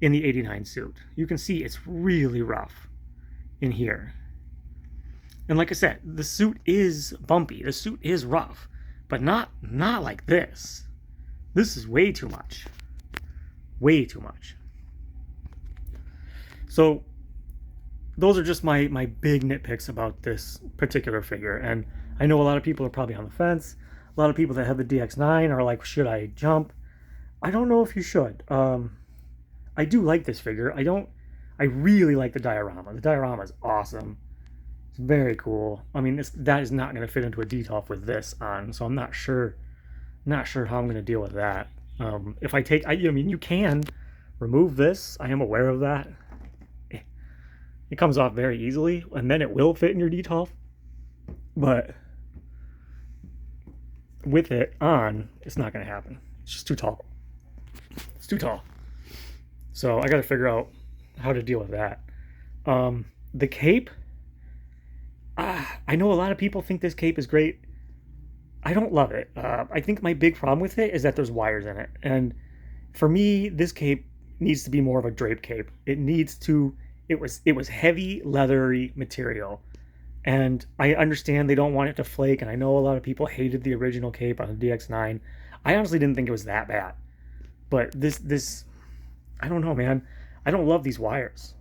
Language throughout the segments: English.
in the 89 suit. You can see it's really rough in here. And like I said, the suit is bumpy. The suit is rough, but not like this. This is way too much. Way too much. So those are just my big nitpicks about this particular figure. And I know a lot of people are probably on the fence. A lot of people that have the DX9 are like, should I jump? I don't know if you should. I do like this figure. I really like the diorama. The diorama is awesome. It's very cool. I mean, that is not going to fit into a detail with this on, so I'm not sure how I'm going to deal with that. If I take, I mean, you can remove this. I am aware of that. It comes off very easily, and then it will fit in your detail. But with it on, it's not going to happen. It's just too tall. It's too tall. So I got to figure out how to deal with that. The cape, I know a lot of people think this cape is great. I don't love it. I think my big problem with it is that there's wires in it. And for me, this cape needs to be more of a drape cape. It was heavy, leathery material. And I understand they don't want it to flake, and I know a lot of people hated the original cape on the DX9. I honestly didn't think it was that bad. But this I don't know, man. I don't love these wires.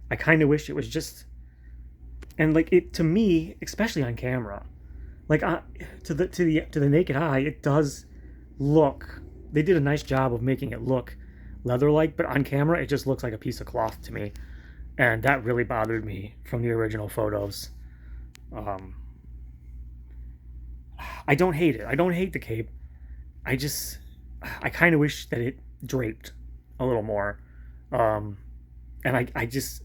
I kind of wish it was just, and like it, to me, especially on camera, like to the naked eye, it does look, they did a nice job of making it look leather-like, but on camera it just looks like a piece of cloth to me. And that really bothered me from the original photos. I don't hate it. I don't hate the cape. I kind of wish that it draped a little more. And it just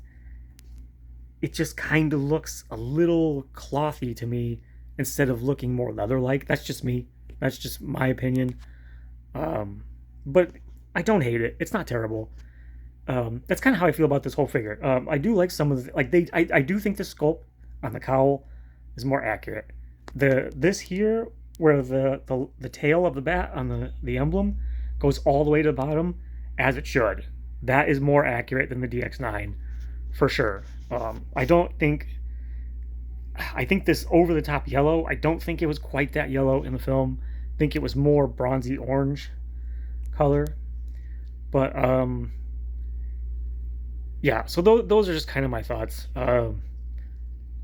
kind of looks a little clothy to me instead of looking more leather-like. That's just me. That's just my opinion. But I don't hate it. It's not terrible. That's kind of how I feel about this whole figure. I do like some of the, I do think the sculpt on the cowl is more accurate. This here, where the tail of the bat on the emblem goes all the way to the bottom, as it should. That is more accurate than the DX9, for sure. I think this over-the-top yellow, I don't think it was quite that yellow in the film. I think it was more bronzy orange color. But, yeah, so those are just kind of my thoughts.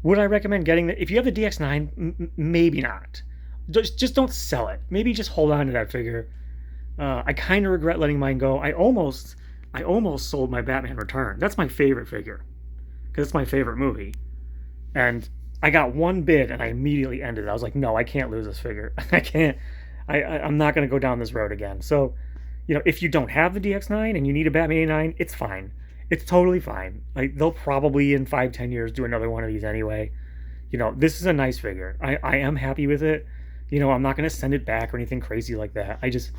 Would I recommend getting if you have the DX9? Maybe not. Just don't sell it. Maybe just hold on to that figure. I kind of regret letting mine go. I almost sold my Batman Return. That's my favorite figure, because it's my favorite movie. And I got one bid and I immediately ended it. I was like, no, I can't lose this figure. I can't. I'm not going to go down this road again. So, if you don't have the DX9 and you need a Batman 89, it's fine. It's totally fine. Like, they'll probably in 5-10 years do another one of these anyway. This is a nice figure. I am happy with it. I'm not going to send it back or anything crazy like that. I just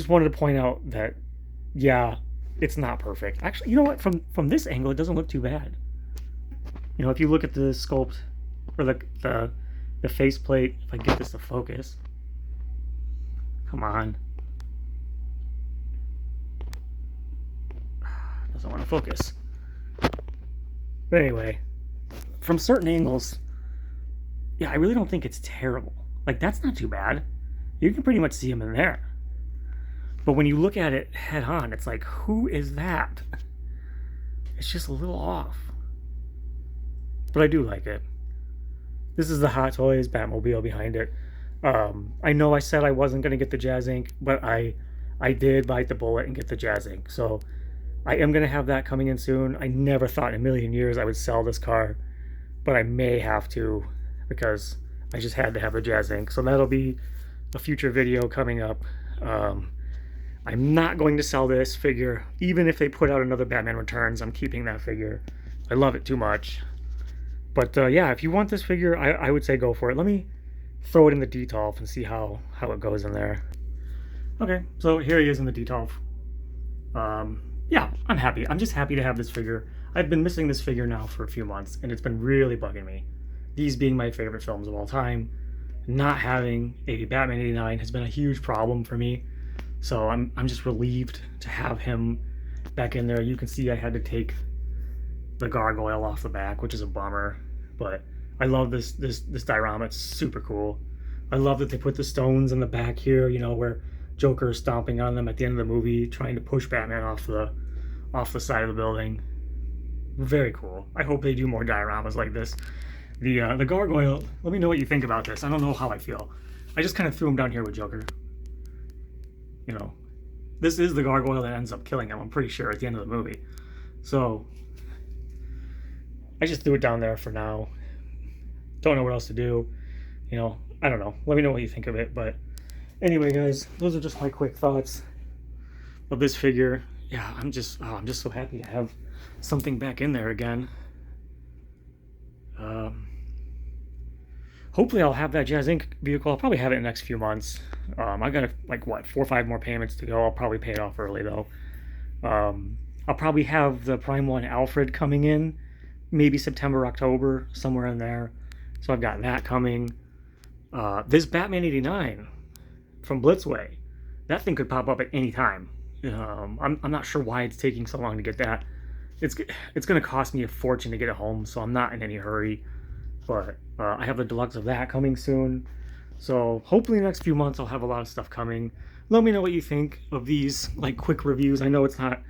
wanted to point out that, yeah, it's not perfect. Actually, you know what? From this angle, it doesn't look too bad. If you look at the sculpt or the faceplate, if I get this to focus. Come on. Doesn't want to focus. But anyway, from certain angles, yeah, I really don't think it's terrible. Like, that's not too bad. You can pretty much see him in there. But when you look at it head on, it's like, who is that? It's just a little off. But I do like it. This is the Hot Toys Batmobile behind it. I know I said I wasn't going to get the Jazz Ink, but I did bite the bullet and get the Jazz Ink. So I am going to have that coming in soon. I never thought in a million years I would sell this car, but I may have to, because I just had to have the Jazz Ink. So that'll be a future video coming up. I'm not going to sell this figure. Even if they put out another Batman Returns, I'm keeping that figure. I love it too much. But yeah, if you want this figure, I would say go for it. Let me throw it in the detolf and see how it goes in there. Okay, so here he is in the detolf. Yeah, I'm happy. I'm just happy to have this figure. I've been missing this figure now for a few months, and it's been really bugging me. These being my favorite films of all time, not having a Batman 89 has been a huge problem for me. So I'm just relieved to have him back in there. You can see I had to take the gargoyle off the back, which is a bummer, but I love this diorama. It's super cool. I love that they put the stones in the back here, you know, where Joker is stomping on them at the end of the movie, trying to push Batman off the side of the building. Very cool. I hope they do more dioramas like this. The gargoyle, let me know what you think about this. I don't know how I feel. I just kind of threw him down here with Joker. You know, this is the gargoyle that ends up killing him, I'm pretty sure, at the end of the movie. So I just threw it down there for now. Don't know what else to do. You know, I don't know. Let me know what you think of it. But anyway, guys, those are just my quick thoughts of this figure. Yeah, I'm just so happy to have something back in there again. Hopefully I'll have that Jazz Inc. vehicle. I'll probably have it in the next few months. I got like what, 4 or 5 more payments to go. I'll probably pay it off early though. I'll probably have the Prime 1 Alfred coming in maybe September, October, somewhere in there. So I've got that coming. This Batman 89 from Blitzway, that thing could pop up at any time. I'm not sure why it's taking so long to get that. It's going to cost me a fortune to get it home, so I'm not in any hurry. But I have the deluxe of that coming soon. So hopefully in the next few months I'll have a lot of stuff coming. Let me know what you think of these like quick reviews. I know it's not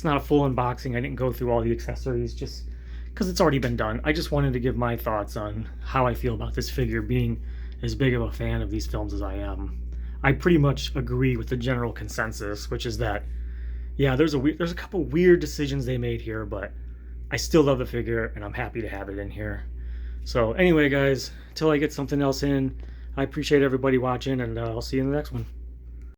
a full unboxing. I didn't go through all the accessories just because it's already been done. I just wanted to give my thoughts on how I feel about this figure, being as big of a fan of these films as I am. I pretty much agree with the general consensus, which is that, yeah, there's a couple weird decisions they made here, but I still love the figure, and I'm happy to have it in here. So anyway, guys, till I get something else in, I appreciate everybody watching, and I'll see you in the next one.